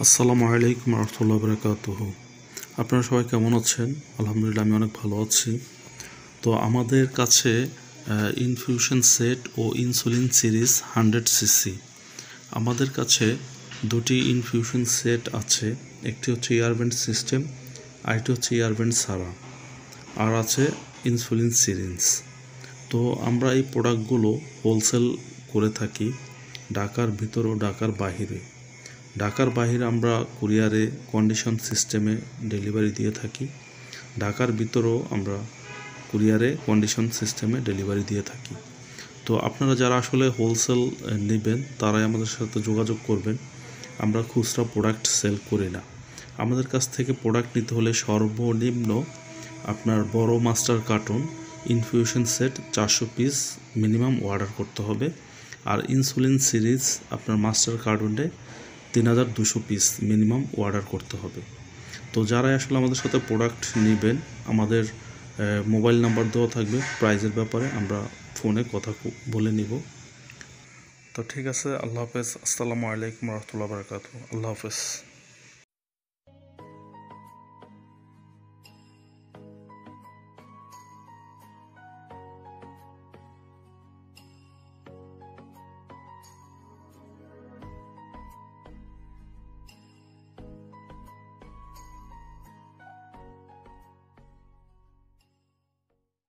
আসসালামু আলাইকুম রহমতুল্লাহ বরকাতুহু। আপনারা সবাই কেমন আছেন? আলহামদুলিল্লাহ আমি অনেক ভালো আছি। তো আমাদের কাছে ইনফিউশন সেট ও ইনসুলিন সিরিজ 100cc আমাদের কাছে দুটি ইনফিউশন সেট আছে। একটি হচ্ছে ইয়ারব্যান্ড সিস্টেম, আরেকটি হচ্ছে ইয়ারব্যান্ড ছাড়া, আর আছে ইনসুলিন সিরিজ। তো আমরা এই প্রোডাক্টগুলো হোলসেল করে থাকি ঢাকার ভিতর ও ঢাকার বাহিরে। ঢাকার বাইরে আমরা কুরিয়ারে কন্ডিশন সিস্টেমে ডেলিভারি দিয়ে থাকি। ঢাকার ভিতরেও আমরা কুরিয়ারে কন্ডিশন সিস্টেমে ডেলিভারি দিয়ে থাকি। তো আপনারা যারা আসলে হোলসেল নেবেন তারাই আমাদের সাথে যোগাযোগ করবেন। আমরা খুচরা প্রোডাক্ট সেল করি না। আমাদের কাছ থেকে প্রোডাক্ট নিতে হলে সর্বনিম্ন আপনার বড় master cartoon infusion set 400 piece minimum order করতে হবে। আর ইনসুলিন সিরিজ আপনার মাস্টার কার্টুনে 3200 পিস মিনিমাম অর্ডার করতে হবে। তো যারা আসলে আমাদের সাথে প্রোডাক্ট নেবেন, আমাদের মোবাইল নাম্বার দেওয়া থাকবে। প্রাইজের ব্যাপারে আমরা ফোনে কথা বলে নিব। তো ঠিক আছে, আল্লাহ হাফেজ। আসসালামু আলাইকুম রহমতুল্লাহ বরকাতুহু। আল্লাহ হাফেজ।